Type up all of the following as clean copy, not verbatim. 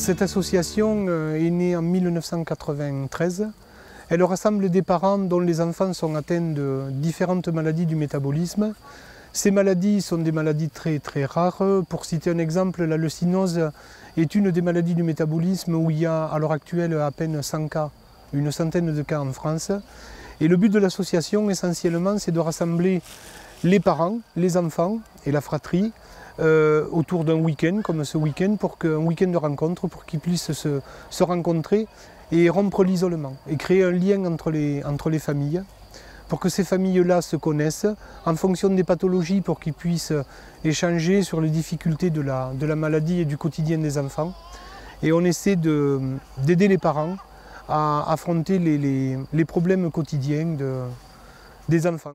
Cette association est née en 1993. Elle rassemble des parents dont les enfants sont atteints de différentes maladies du métabolisme. Ces maladies sont des maladies très rares. Pour citer un exemple, la leucinose est une des maladies du métabolisme où il y a à l'heure actuelle à peine 100 cas, une centaine de cas en France. Et le but de l'association essentiellement c'est de rassembler les parents, les enfants et la fratrie autour d'un week-end comme ce week-end, un week-end de rencontre pour qu'ils puissent se rencontrer et rompre l'isolement et créer un lien entre les familles pour que ces familles-là se connaissent en fonction des pathologies pour qu'ils puissent échanger sur les difficultés de la maladie et du quotidien des enfants. Et on essaie d'aider les parents à affronter les problèmes quotidiens des enfants.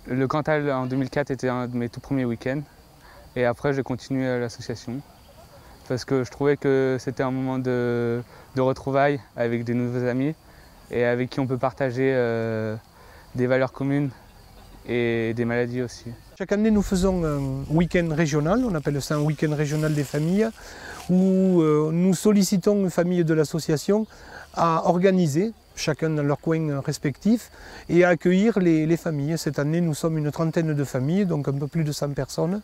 Le Cantal en 2004 était un de mes tout premiers week-ends et après j'ai continué à l'association parce que je trouvais que c'était un moment de retrouvailles avec des nouveaux amis et avec qui on peut partager des valeurs communes et des maladies aussi. Chaque année nous faisons un week-end régional, on appelle ça un week-end régional des familles, où nous sollicitons les familles de l'association à organiser, chacun dans leur coin respectif, et à accueillir les familles. Cette année nous sommes une trentaine de familles, donc un peu plus de 100 personnes.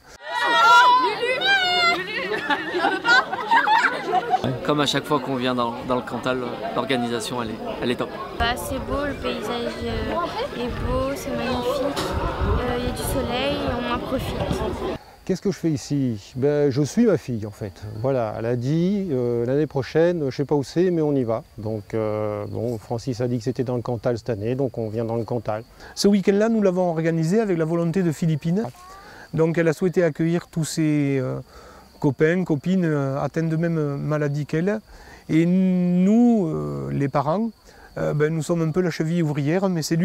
Comme à chaque fois qu'on vient dans le Cantal, l'organisation elle est top. C'est beau, le paysage est beau, c'est magnifique, il y a du soleil, on en profite. Qu'est-ce que je fais ici? Je suis ma fille en fait. Voilà, elle a dit l'année prochaine, je ne sais pas où c'est, mais on y va. Donc bon, Francis a dit que c'était dans le Cantal cette année, donc on vient dans le Cantal. Ce week-end-là, nous l'avons organisé avec la volonté de Philippine. Donc elle a souhaité accueillir tous ses copains, copines atteints de même maladie qu'elle. Et nous, les parents, nous sommes un peu la cheville ouvrière, mais c'est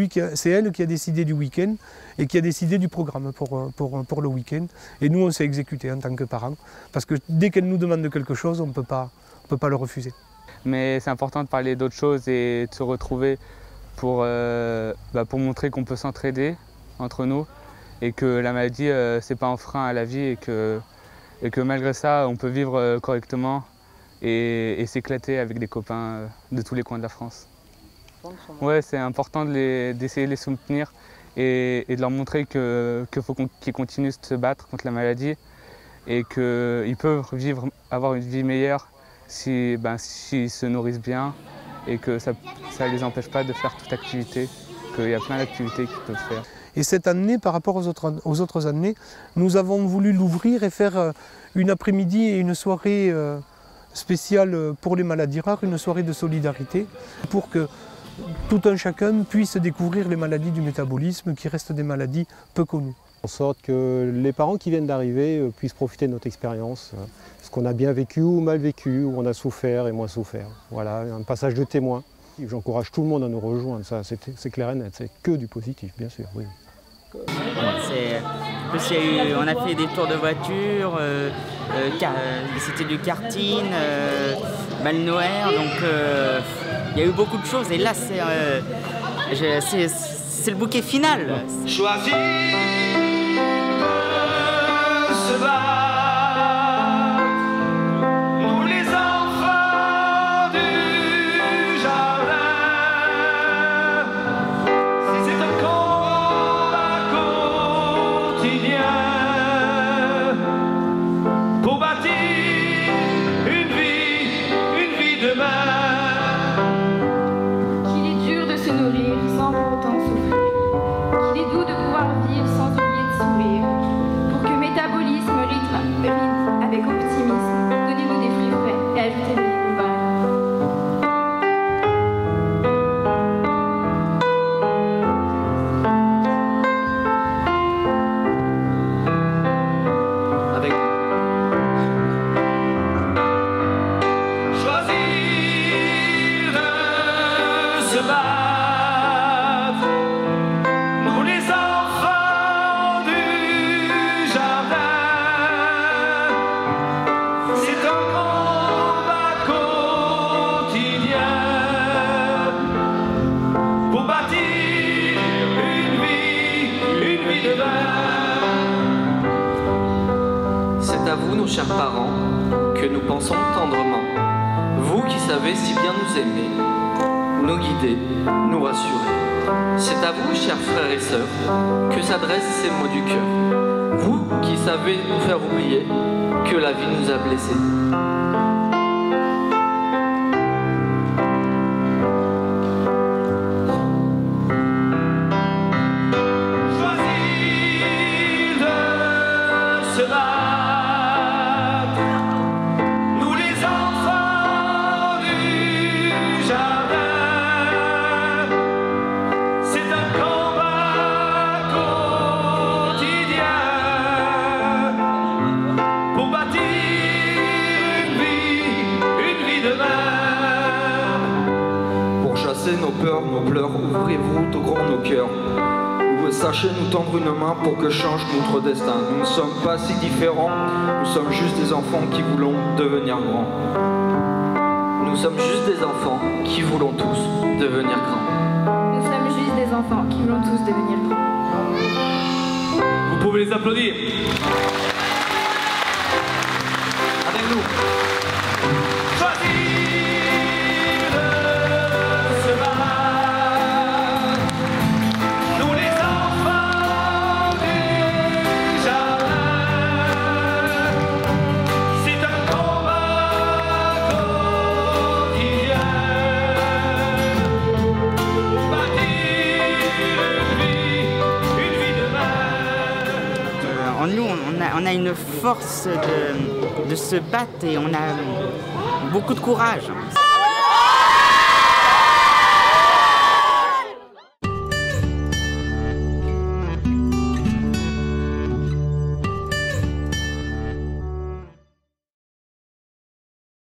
elle qui a décidé du week-end et qui a décidé du programme pour le week-end. Et nous, on s'est exécuté en tant que parents, parce que dès qu'elle nous demande quelque chose, on ne peut pas le refuser. Mais c'est important de parler d'autres choses et de se retrouver pour montrer qu'on peut s'entraider entre nous et que la maladie, c'est pas un frein à la vie et que malgré ça, on peut vivre correctement et s'éclater avec des copains de tous les coins de la France. Ouais, c'est important d'essayer de les soutenir et de leur montrer qu'il faut qu'ils continuent de se battre contre la maladie et qu'ils peuvent avoir une vie meilleure s'ils se nourrissent bien et que ça ne les empêche pas de faire toute activité, qu'il y a plein d'activités qu'ils peuvent faire. Et cette année, par rapport aux autres années, nous avons voulu l'ouvrir et faire une après-midi et une soirée spéciale pour les maladies rares, une soirée de solidarité, pour que tout un chacun puisse découvrir les maladies du métabolisme qui restent des maladies peu connues. En sorte que les parents qui viennent d'arriver puissent profiter de notre expérience, ce qu'on a bien vécu ou mal vécu, où on a souffert et moins souffert. Voilà, un passage de témoin. J'encourage tout le monde à nous rejoindre, ça c'est clair et net, c'est que du positif, bien sûr. Oui. On a fait des tours de voiture, c'était du karting, Malnoër, donc il y a eu beaucoup de choses et là c'est le bouquet final. Choisir se battre, nous les enfants du jardin. Si c'est un combat quotidien pour bâtir une vie demain. Qu'il est dur de se nourrir sans pour autant souffrir. Qu'il est doux de pouvoir vivre sans oublier de sourire. Pour que métabolisme rythme avec optimisme. Donnez-nous des fruits frais et ajoutez-nous des nouvelles. Choisir de se battre, nous les enfants du jardin. C'est un combat quotidien pour bâtir une vie demain. C'est à vous, nos chers parents, que nous pensons tendrement. Vous qui savez si bien nous aimer, nous guider, nous rassurer. C'est à vous, chers frères et sœurs, que s'adressent ces mots du cœur. Vous qui savez nous faire oublier que la vie nous a blessés. Nos peurs, nos pleurs, ouvrez-vous tout grand nos cœurs. Sachez nous tendre une main pour que change notre destin. Nous ne sommes pas si différents, nous sommes juste des enfants qui voulons devenir grands. Nous sommes juste des enfants qui voulons tous devenir grands. Nous sommes juste des enfants qui voulons tous devenir grands. Vous pouvez les applaudir. Avec nous. En nous, on a une force de se battre et on a beaucoup de courage.